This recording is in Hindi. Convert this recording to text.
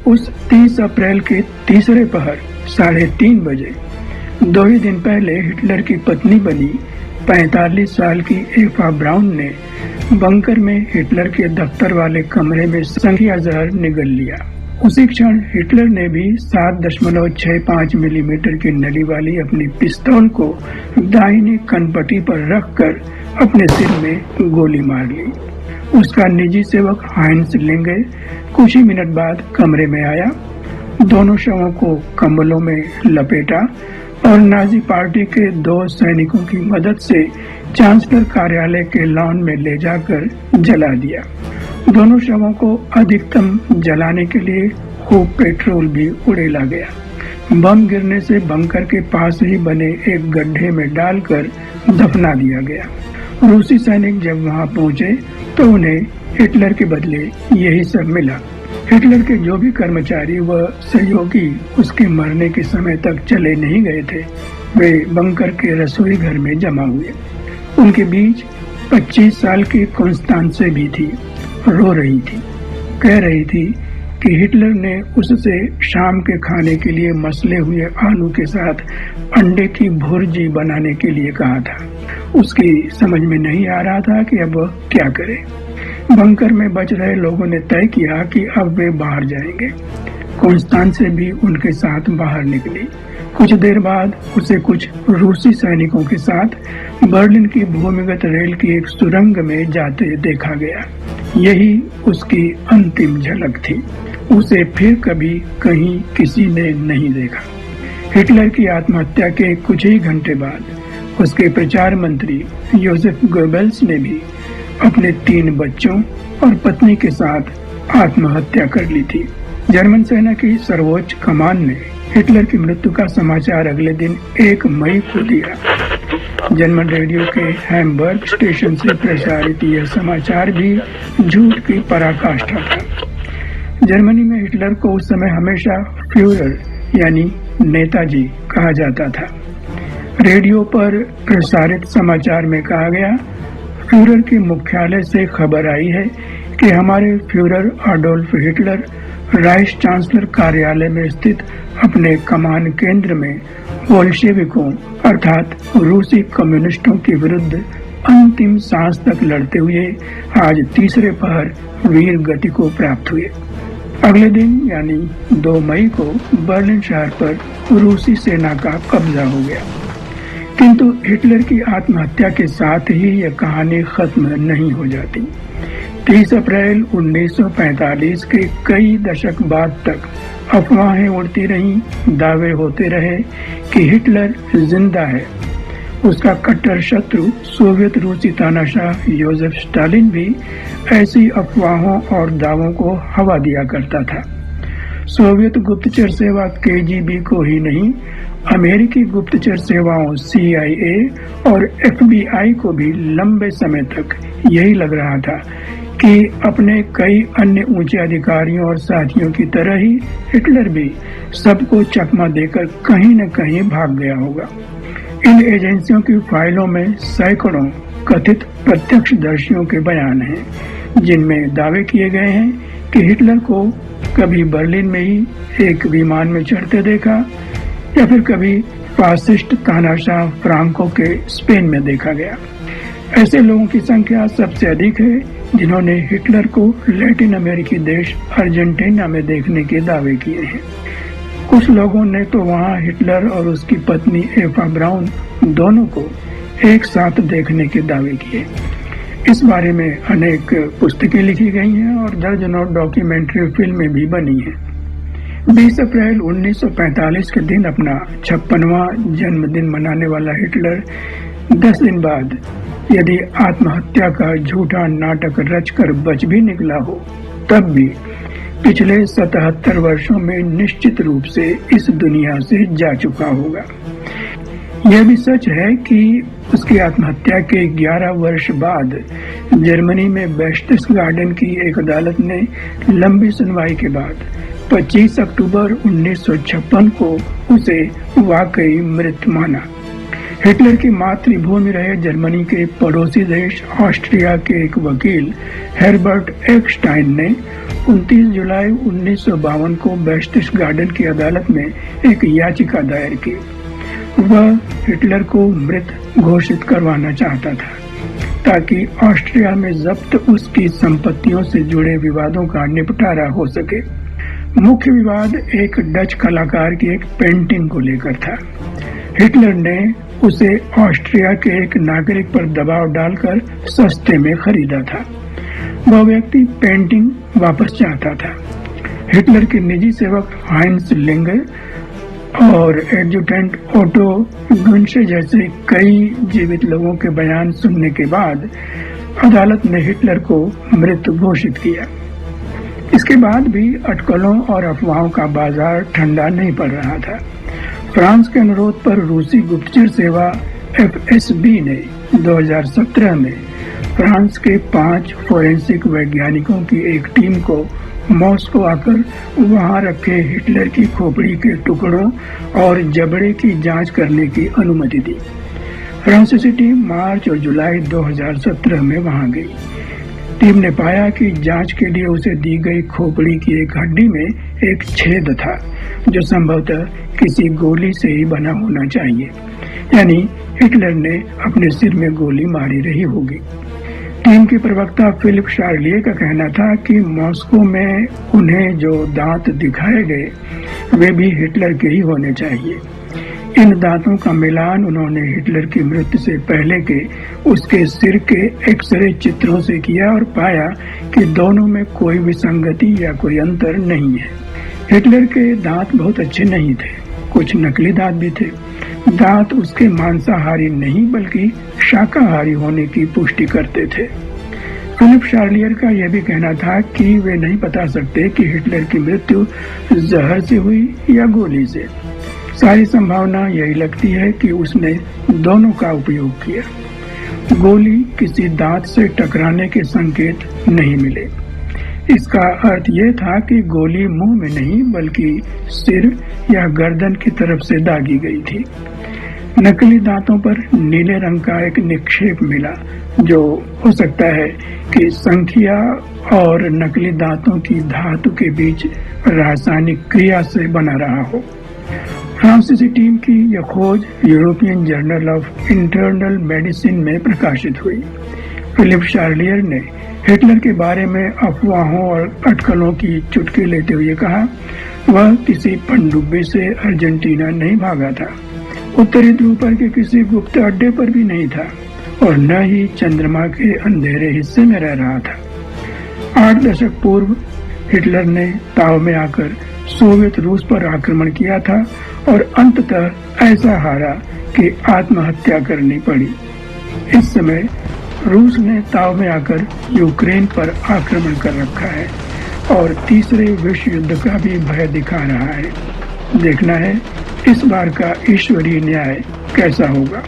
उस 30 अप्रैल के तीसरे पहर 3:30 बजे 2 ही दिन पहले हिटलर की पत्नी बनी 45 साल की एवा ब्राउन ने बंकर में हिटलर के दफ्तर वाले कमरे में संख्या जहर निगल लिया। उसी क्षण हिटलर ने भी 7.65 मिलीमीटर की नली वाली अपनी पिस्तौल को दाहिनी कनपट्टी पर रखकर अपने सिर में गोली मार ली। उसका निजी सेवक हाइंस लिंगे कुछ ही मिनट बाद कमरे में आया, दोनों शवों को कंबलों में लपेटा और नाजी पार्टी के 2 सैनिकों की मदद से चांसलर कार्यालय के लॉन में ले जाकर जला दिया। दोनों शवों को अधिकतम जलाने के लिए खूब पेट्रोल भी उड़ेला गया। बम गिरने से बंकर के पास ही बने एक गड्ढे में डालकर दफना दिया गया। रूसी सैनिक जब वहां पहुंचे तो उन्हें हिटलर के बदले यही सब मिला। हिटलर के जो भी कर्मचारी व सहयोगी उसके मरने के समय तक चले नहीं गए थे, वे बंकर के रसोई घर में जमा हुए। उनके बीच 25 साल की कॉन्स्टेंसे भी थी। रो रही थी, कह रही थी कि हिटलर ने उससे शाम के खाने के लिए मसले हुए आलू के साथ अंडे की भुर्जी बनाने के लिए कहा था। उसकी समझ में नहीं आ रहा था कि अब क्या करे। बंकर में बच रहे लोगों ने तय किया कि अब वे बाहर जाएंगे। कॉन्स्टेंसे भी उनके साथ बाहर निकली। कुछ देर बाद उसे कुछ रूसी सैनिकों के साथ बर्लिन की भूमिगत रेल की एक सुरंग में जाते देखा गया। यही उसकी अंतिम झलक थी। उसे फिर कभी कहीं किसी ने नहीं देखा। हिटलर की आत्महत्या के कुछ ही घंटे बाद उसके प्रचार मंत्री योसेफ गोेबल्स ने भी अपने 3 बच्चों और पत्नी के साथ आत्महत्या कर ली थी। जर्मन सेना की सर्वोच्च कमान ने हिटलर की मृत्यु का समाचार अगले दिन 1 मई को दिया। जर्मन रेडियो के हैम्बर्ग स्टेशन से प्रसारित यह समाचार भी झूठ की पराकाष्ठा था। जर्मनी में हिटलर को उस समय हमेशा फ्यूरर यानी नेताजी कहा जाता था। रेडियो पर प्रसारित समाचार में कहा गया, फ्यूरर के मुख्यालय से खबर आई है कि हमारे Führer Adolf Hitler rice chancellor कार्यालय में स्थित अपने कमान केंद्र में बोल्शेविकों अर्थात रूसी कम्युनिस्टों के विरुद्ध अंतिम सांस तक लड़ते हुए आज तीसरे पहर वीर गति को प्राप्त हुए। अगले दिन यानी 2 मई को बर्लिन शहर पर रूसी सेना का कब्जा हो गया। किंतु हिटलर की आत्महत्या के साथ ही यह कहानी खत्म नहीं हो जाती। 30 अप्रैल 1945 के कई दशक बाद तक अफवाहें उड़ती रहीं, दावे होते रहे कि हिटलर जिंदा है। उसका कट्टर शत्रु सोवियत रूसी तानाशाह योसेफ स्टालिन भी ऐसी अफवाहों और दावों को हवा दिया करता था। सोवियत गुप्तचर सेवा KGB को ही नहीं, अमेरिकी गुप्तचर सेवाओं CIA और FBI को भी लंबे समय तक यही लग रहा था कि अपने कई अन्य ऊंचे अधिकारियों और साथियों की तरह ही हिटलर भी सबको चकमा देकर कहीं न कहीं भाग गया होगा। इन एजेंसियों की फाइलों में सैकड़ों कथित प्रत्यक्षदर्शियों के बयान हैं, जिनमें दावे किए गए हैं कि हिटलर को कभी बर्लिन में ही एक विमान में चढ़ते देखा या फिर कभी फासिस्ट तानाशाह फ्रांको के स्पेन में देखा गया। ऐसे लोगों की संख्या सबसे अधिक है जिन्होंने हिटलर को लैटिन अमेरिकी देश अर्जेंटीना में देखने के दावे किए हैं। कुछ लोगों ने तो वहां हिटलर और उसकी पत्नी एवा ब्राउन दोनों को एक साथ देखने के दावे किए। इस बारे में अनेक पुस्तकें लिखी गई हैं और दर्जनों डॉक्यूमेंट्री फिल्में भी बनी हैं। 20 अप्रैल 1945 के दिन अपना 56वां जन्मदिन मनाने वाला हिटलर 10 दिन बाद यदि आत्महत्या का झूठा नाटक रचकर बच भी निकला हो, तब भी पिछले 77 वर्षों में निश्चित रूप से इस दुनिया से जा चुका होगा। यह भी सच है कि उसकी आत्महत्या के 11 वर्ष बाद जर्मनी में बेर्chtesgaden की एक अदालत ने लंबी सुनवाई के बाद 25 अक्टूबर 1956 को उसे वाकई मृत माना। हिटलर की मातृभूमि रहे जर्मनी के पड़ोसी देश ऑस्ट्रिया के एक वकील हेर्बर्ट एकस्टाइन ने 29 जुलाई 1952 को बेर्chtesgaden की अदालत में एक याचिका दायर की। वह हिटलर को मृत घोषित करवाना चाहता था ताकि ऑस्ट्रिया में जब्त उसकी संपत्तियों से जुड़े विवादों का निपटारा हो सके। मुख्य विवाद एक डच कलाकार की एक पेंटिंग को लेकर था। हिटलर ने उसे ऑस्ट्रिया के एक नागरिक पर दबाव डालकर सस्ते में खरीदा था। वह व्यक्ति पेंटिंग वापस चाहता था। हिटलर के निजी सेवक हाइंस लिंगर और एडजुटेंट ओटो गुन्शे जैसे कई जीवित लोगों के बयान सुनने के बाद अदालत ने हिटलर को मृत घोषित किया। इसके बाद भी अटकलों और अफवाहों का बाजार ठंडा नहीं पड़ रहा था। फ्रांस के अनुरोध पर रूसी गुप्तचर सेवा FSB ने 2017 में फ्रांस के 5 फोरेंसिक वैज्ञानिकों की एक टीम को मॉस्को आकर वहां रखे हिटलर की खोपड़ी के टुकड़ों और जबड़े की जांच करने की अनुमति दी। फ्रांसीसी टीम मार्च और जुलाई 2017 में वहां गई। टीम ने पाया कि जांच के लिए उसे दी गई खोपड़ी की एक हड्डी में एक छेद था जो संभवतः किसी गोली से ही बना होना चाहिए, यानी हिटलर ने अपने सिर में गोली मारी रही होगी। टीम के प्रवक्ता फिलिप शार्लिए का कहना था कि मॉस्को में उन्हें जो दांत दिखाए गए वे भी हिटलर के ही होने चाहिए। इन दांतों का मिलान उन्होंने हिटलर की मृत्यु से पहले के उसके सिर के एक्सरे चित्रों से किया और पाया कि दोनों में कोई विसंगति या कोई अंतर नहीं है। हिटलर के दांत बहुत अच्छे नहीं थे, कुछ नकली दांत भी थे। दांत उसके मांसाहारी नहीं बल्कि शाकाहारी होने की पुष्टि करते थे। फिलिप शार्लियर का यह भी कहना था कि वे नहीं बता सकते कि हिटलर की मृत्यु जहर से हुई या गोली से। सारी संभावना यही लगती है कि उसने दोनों का उपयोग किया। गोली किसी दांत से टकराने के संकेत नहीं मिले। इसका अर्थ यह था कि गोली मुंह में नहीं बल्कि सिर या गर्दन की तरफ से दागी गई थी। नकली दांतों पर नीले रंग का एक निक्षेप मिला जो हो सकता है कि संख्या और नकली दांतों की धातु के बीच रासायनिक क्रिया से बना रहा हो। फ्रांसीसी टीम की यह खोज European journal of internal medicine में प्रकाशित हुई। फिलिप शार्लियर ने हिटलर के बारे में अफवाहों और अटकलों की चुटकी लेते हुए कहा, वह किसी पनडुब्बी से अर्जेंटीना नहीं भागा था, उत्तरी ध्रुव पर के किसी गुप्त अड्डे पर भी नहीं था और न ही चंद्रमा के अंधेरे हिस्से में रह रहा था। 8 दशक पूर्व हिटलर ने ताव में आकर सोवियत रूस पर आक्रमण किया था और अंततः ऐसा हारा कि आत्महत्या करनी पड़ी। इस समय रूस ने ताव में आकर यूक्रेन पर आक्रमण कर रखा है और तीसरे विश्व युद्ध का भी भय दिखा रहा है। देखना है इस बार का ईश्वरीय न्याय कैसा होगा।